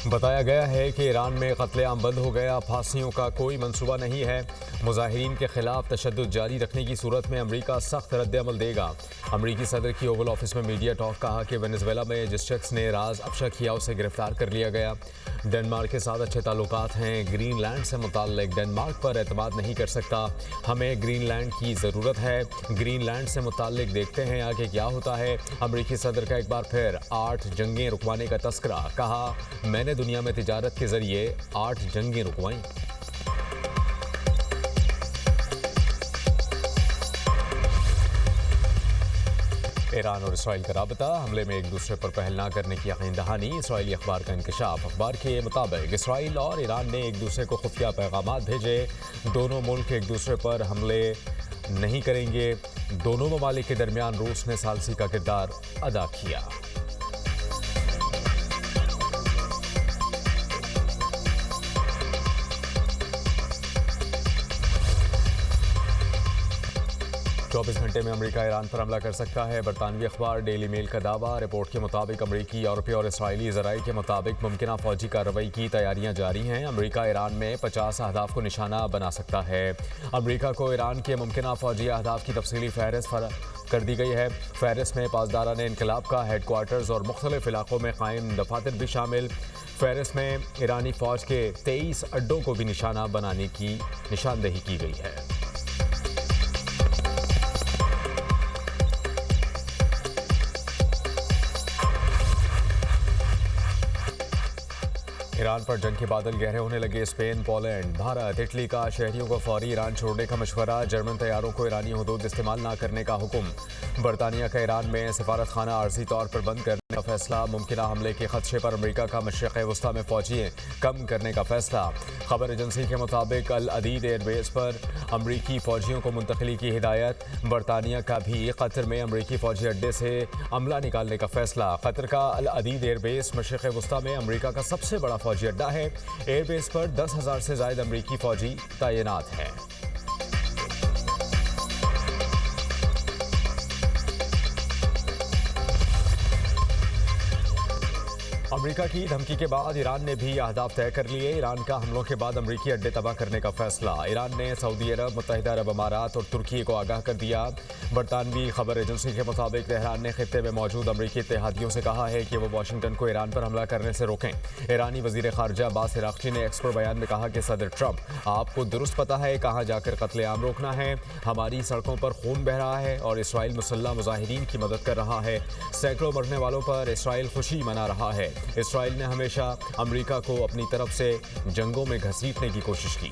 बताया गया है कि ईरान में कत्लेआम बंद हो गया, फांसियों का कोई मंसूबा नहीं है। मुजाहिरीन के खिलाफ तशद्दुद जारी रखने की सूरत में अमरीका सख्त रद्द-ए-अमल देगा। अमरीकी सदर की ओवल ऑफिस में मीडिया टॉक कहा कि वेनेजुएला में जिस शख्स ने राज अफशा किया उसे गिरफ्तार कर लिया गया। डेनमार्क के साथ अच्छे ताल्लुकात हैं। ग्रीनलैंड से मुताल्लिक डेनमार्क पर एतमाद नहीं कर सकता। हमें ग्रीनलैंड की ज़रूरत है। ग्रीनलैंड से मुताल्लिक देखते हैं आगे क्या होता है। अमरीकी सदर का एक बार फिर 8 जंगें रुकवाने का तस्करा। कहा, मैंने दुनिया में तिजारत के जरिए 8 जंगें रुकवाईं। ईरान और इसराइल का राबता, हमले में एक दूसरे पर पहल न करने की यकीन दहानी। इसराइली अखबार का इंकशाफ। अखबार के मुताबिक इसराइल और ईरान ने एक दूसरे को खुफिया पैगाम भेजे। दोनों मुल्क एक दूसरे पर हमले नहीं करेंगे। दोनों ममालिक के दरमियान रूस ने सालसी का किरदार अदा किया। चौबीस घंटे में अमेरिका ईरान पर हमला कर सकता है। बरतानवी अखबार डेली मेल का दावा। रिपोर्ट के मुताबिक अमेरिकी, यूरोपीय और इसराइली ज़राए के मुताबिक मुमकिन फौजी कार्रवाई की तैयारियां जारी हैं। अमेरिका ईरान में 50 अहदाफ को निशाना बना सकता है। अमेरिका को ईरान के मुमकिन फौजी अहदाफ की तफसीली फहरिस्त कर दी गई है। फहरिस्त में पासदारान इनकलाब का हेडक्वार्टर्स और मुख्तलिफ इलाकों में कायम दफातर भी शामिल। फहरिस्त में ईरानी फ़ौज के 23 अड्डों को भी निशाना बनाने की निशानदेही की गई है। ईरान पर जंग के बादल गहरे होने लगे। स्पेन, पोलैंड, भारत, इटली का शहरियों को फौरी ईरान छोड़ने का मशवरा। जर्मन तैयारों को ईरानी हुदूद इस्तेमाल न करने का हुक्म। बरतानिया का ईरान में सफारत खाना आर्जी तौर पर बंद करने का फैसला। मुमकिन हमले के खदशे पर अमेरिका का मशरिक़ वस्ता में फौजियाँ कम करने का फैसला। खबर एजेंसी के मुताबिक अल अदीद एयरबेस पर अमरीकी फौजियों को मुंतकली की हिदायत। बरतानिया का भी कतर में अमरीकी फौजी अड्डे से अमला निकालने का फैसला। कतर का अल अदीद एयरबेस मशरिक़ वस्ता में अमरीका का सबसे बड़ा फौजी अड्डा है। एयरबेस पर 10,000 से ज्यादा अमरीकी फौजी तैनात हैं। अमेरिका की धमकी के बाद ईरान ने भी अहदाफ तय कर लिए। ईरान का हमलों के बाद अमरीकी अड्डे तबाह करने का फैसला। ईरान ने सऊदी अरब, मुत्तहिदा अरब अमारात और तुर्की को आगाह कर दिया। बरतानवी खबर एजेंसी के मुताबिक तेहरान ने खित्ते में मौजूद अमरीकी इत्तेहादियों से कहा है कि वो वाशिंगटन को ईरान पर हमला करने से रोकें। ईरानी वजीर खारजा अब्बास इराक्ची ने एक्स पर बयान में कहा कि सदर ट्रंप, आपको दुरुस्त पता है कहाँ जाकर कत्लेआम रोकना है। हमारी सड़कों पर खून बह रहा है और इसराइल मुसल्लह मुजाहिरीन की मदद कर रहा है। सैकड़ों मरने वालों पर इसराइल खुशी मना रहा है। इसराइल ने हमेशा अमेरिका को अपनी तरफ से जंगों में घसीटने की कोशिश की।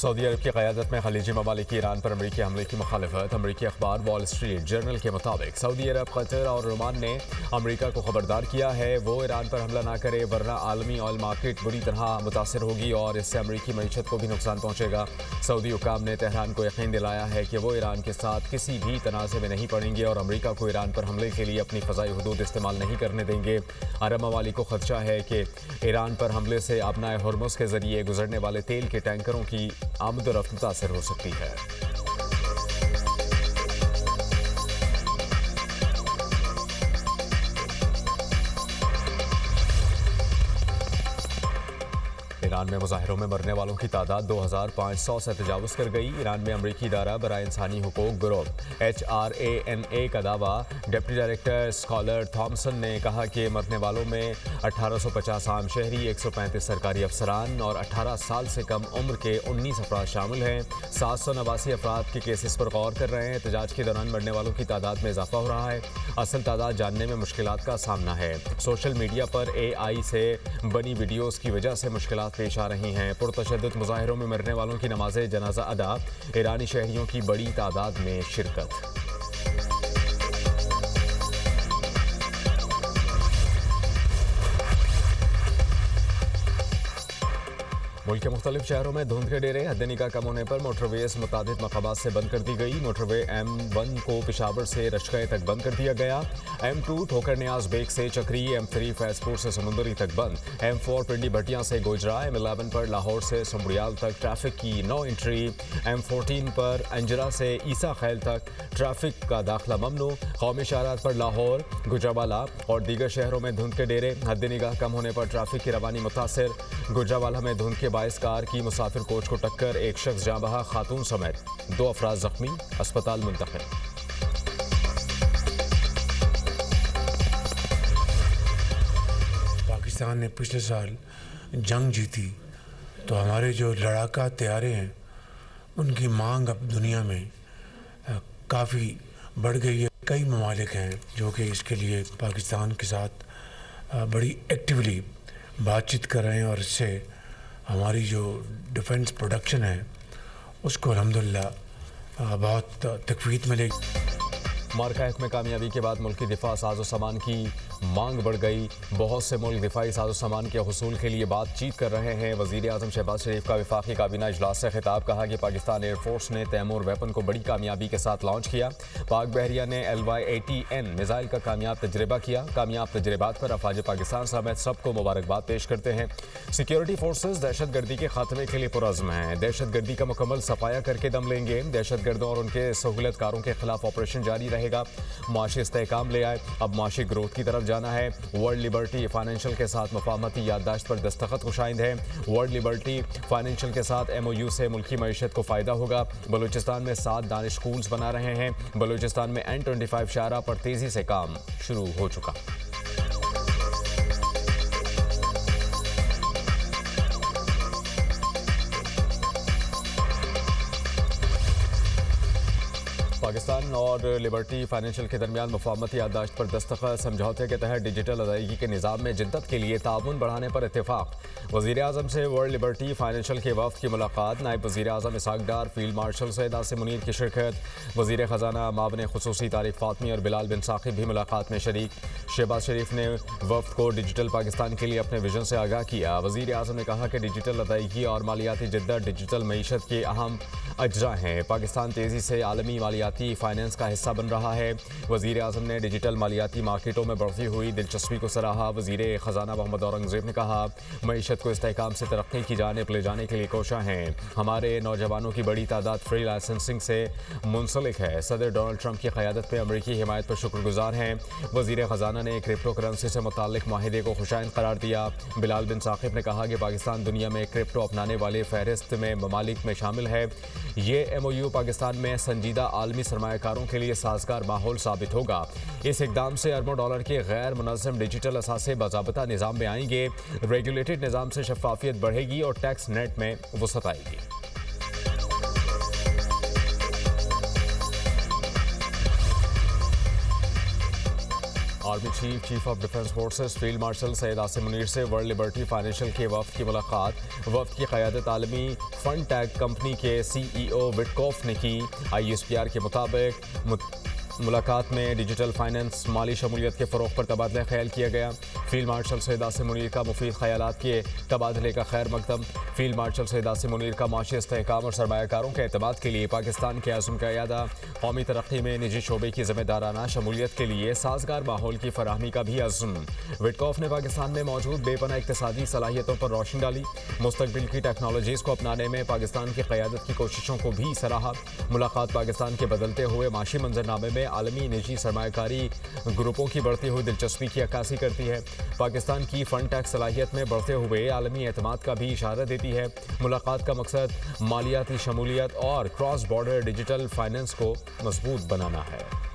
सऊदी अरब की क़यादत में खलीजी ममालिक की ईरान पर अमरीकी हमले की मुखालिफत। अमरीकी अखबार वॉल स्ट्रीट जर्नल के मुताबिक सऊदी अरब, कतर और ओमान ने अमरीका को खबरदार किया है वो ईरान पर हमला ना करे, वरना आलमी ऑयल मार्केट बुरी तरह मुतासर होगी और इससे अमरीकी मईशत को भी नुकसान पहुँचेगा। सऊदी हुकाम ने तेहरान को यकीन दिलाया है कि वो ईरान के साथ किसी भी तनाज़े में नहीं पड़ेंगे और अमरीका को ईरान पर हमले के लिए अपनी फ़ज़ाई हुदूद इस्तेमाल नहीं करने देंगे। अरब ममालिक को खदशा है कि ईरान पर हमले से अपना हॉर्मुज़ के ज़रिए गुजरने वाले तेल के टैंकरों की आमद-ओ-रफ्त मुतासर हो सकती है। ईरान में मुजाहिरों में मरने वालों की तादाद 2,500 से तजावुज़ कर गई। ईरान में अमरीकी इदारा बराए इंसानी हुकूक ग्रुप HRANA का दावा। डिप्टी डायरेक्टर स्कॉलर थॉमसन ने कहा कि मरने वालों में 1850 आम शहरी, 135 सरकारी अफसरान और 18 साल से कम उम्र के 19 अफराद शामिल हैं। 789 अफराद के केसेस पर गौर कर रहे हैं। एहतजाज के दौरान मरने वालों की तादाद में इजाफा हो रहा है। असल तादाद जानने में मुश्किलात का सामना है। सोशल मीडिया पर AI से बनी वीडियोज़ की वजह से मुश्किलात पेश आ रही हैं। पुरतशद्दुद मुजाहिरों में मरने वालों की नमाज़े जनाजा अदा। ईरानी शहरियों की बड़ी तादाद में शिरकत। मुल्क के मुख्तलिफ शहरों में धुंध के डेरे, हद निगाह कम होने पर मोटरवेज मुतादिद मकामात से बंद कर दी गई। मोटरवे M1 को पिशावर से रशके तक बंद कर दिया गया। M2 ठोकर न्याज बेग से चक्री, M3 फैजपुर से समुंदरी तक बंद। M4 पिंडी भटियां से गोजरा, M11 पर लाहौर से समबुरियाल तक ट्रैफिक की नो एंट्री। M14 पर अंजरा से ईसा खैल तक ट्रैफिक का दाखिला ममनू। कौमी शहरात पर लाहौर, गुजरावाला और दीगर शहरों में धुंध के डेरे, हद निगाह कम होने पर ट्रैफिक की रवानी मुतासिर। गुजरावाला में धुंध के बाइस कार की मुसाफिर कोच को टक्कर, एक शख्स जाँ बहा, खातून समेत 2 अफराद जख्मी, अस्पताल मुंतकिल। पाकिस्तान ने पिछले साल जंग जीती तो हमारे जो लड़ाका तैयारे हैं उनकी मांग अब दुनिया में काफ़ी बढ़ गई है। कई ममालिक हैं जो कि इसके लिए पाकिस्तान के साथ बड़ी एक्टिवली बातचीत कर रहे हैं और इससे हमारी जो डिफेंस प्रोडक्शन है उसको अल्हम्दुलिल्लाह बहुत तकवीत मिलेगी। मार्कायत में कामयाबी के बाद मुल्की दिफा साजो सामान की मांग बढ़ गई। बहुत से मुल्क दिफाई साजो सामान के हुसूल के लिए बातचीत कर रहे हैं। वज़ीर आज़म शहबाज शरीफ का वफाकी काबीना इजलास से खिताब, कहा कि पाकिस्तान एयरफोर्स ने तैमूर वेपन को बड़ी कामयाबी के साथ लॉन्च किया। पाक बहरिया ने LY-80N मिसाइल का कामयाब तजर्बा किया। कामयाब तजर्बात पर अफवाज पाकिस्तान समेत सबको मुबारकबाद पेश करते हैं। सिक्योरिटी फोर्सेज दहशत गर्दी के खात्मे के लिए पुरज़्म हैं। दहशत गर्दी का मुकम्मल सफाया करके दम लेंगे। दहशत गर्दों और उनके सहूलतकारों के खिलाफ ऑपरेशन जारी रहेगा। माशी इस्तेहकाम ले आए, अब माशी ग्रोथ की तरफ जाना है। वर्ल्ड लिबर्टी फाइनेंशियल के साथ मुफाहमती याददाश्त पर दस्तखत खुशाइंद है। वर्ल्ड लिबर्टी फाइनेंशियल के साथ MOU से मुल्की मईशत को फ़ायदा होगा। बलूचिस्तान में 7 दानिश स्कूल्स बना रहे हैं। बलूचिस्तान में N25 शाहरा पर तेज़ी से काम शुरू हो चुका। पाकिस्तान और लिबर्टी फाइनेंशियल के दरमियान मुफाहमती याददाश्त पर दस्तखत, समझौते के तहत डिजिटल अदायगी के निज़ाम में जिद्दत के लिए ताउन बढ़ाने पर इत्तेफाक। वज़ीर आज़म से वर्ल्ड लिबर्टी फाइनेंशियल के वफ़द की मुलाकात, नायब वज़ीर आज़म इसहाक डार, फील्ड मार्शल सैयद आसिम मुनीर की शिरकत। वज़ीर ख़जाना मावन खुसूसी तारिक फ़ातमी और बिलाल बिन साकिब भी मुलाकात में शरीक। शहबाज शरीफ ने वफ़द को डिजिटल पाकिस्तान के लिए अपने विजन से आगाह किया। वज़ीर आज़म ने कहा कि डिजिटल अदायगी और मालियाती जिद्दत डिजिटल मईशत के अहम अज्जा हैं। पाकिस्तान तेज़ी से आलमी मालियाती फाइनेंस का हिस्सा बन रहा है। वज़ीर आज़म ने डिजिटल मालियाती मार्केटों में बढ़ती हुई दिलचस्पी को सराहा। वज़ीर ख़जाना मोहम्मद औरंगज़ेब ने कहा, मईशत को इस्तेहकाम से तरक्की की जानिब ले जाने के लिए कोशा हैं। हमारे नौजवानों की बड़ी तादाद फ्री लाइसेंसिंग से मुंसलिक है। सदर डोनाल्ड ट्रंप की क़यादत में अमरीकी हिमायत पर शुक्रगुजार हैं। वज़ीर ख़जाना ने क्रिप्टो करेंसी से मुताल्लिक़ माहिदे को खुशाइंद करार दिया। बिलाल बिन साकिब ने कहा कि पाकिस्तान दुनिया में क्रिप्टो अपनाने वाले फहरिस्त में ममालिक में शामिल है। ये MOU पाकिस्तान में संजीदा आलमी सरमायाकारों के लिए साजगार माहौल साबित होगा। इस इकदाम से अरबों डॉलर के गैर मुनज़्ज़म डिजिटल असासे बाज़ाब्ता निज़ाम में आएंगे। रेगुलेटेड निज़ाम से शफाफियत बढ़ेगी और टैक्स नेट में वसअत आएगी। Army chief of defence forces field marshal Syed Asim Munir से वर्ल्ड लिबर्टी फाइनेंशियल के वफ़द की मुलाकात। वफ़द की क़यादत आलमी फंड टैग कंपनी के CEO विटकॉफ ने की। ISPR के मुताबिक मुलाकात में डिजिटल फाइनेंस, माली शमूलियत के फ़रोग़ पर तबादला ख्याल किया गया। फील्ड मार्शल सैयद आसिम मुनीर का मुफीद ख़यालात के तबादले का खैर मकदम। फील्ड मार्शल सैयद आसिम मुनीर का माशी इस्तेहकाम और सरमायाकारों के एतमाद के लिए पाकिस्तान के आज़म का इरादा। कौमी तरक्की में निजी शोबे की ज़िम्मेदाराना शमूलियत के लिए साजगार माहौल की फराहमी का भी अज़्म। विटकॉफ ने पाकिस्तान में मौजूद बेपनाह इक़्तिसादी सलाहियतों पर रोशनी डाली। मुस्तक़बिल की टेक्नोलॉजीज़ को अपनाने में पाकिस्तान की क़यादत की कोशिशों को भी सराहा। मुलाकात पाकिस्तान के बदलते हुए माशी मंजरनामे में आलमी निजी सरमायाकारी ग्रुपों की बढ़ती हुई दिलचस्पी की अक्कासी करती है। पाकिस्तान की फंड टैग सलाहियत में बढ़ते हुए आलमी एतमाद का भी इशारा देती है। मुलाकात का मकसद मालियाती शमूलियत और क्रॉस बॉर्डर डिजिटल फाइनेंस को मजबूत बनाना है।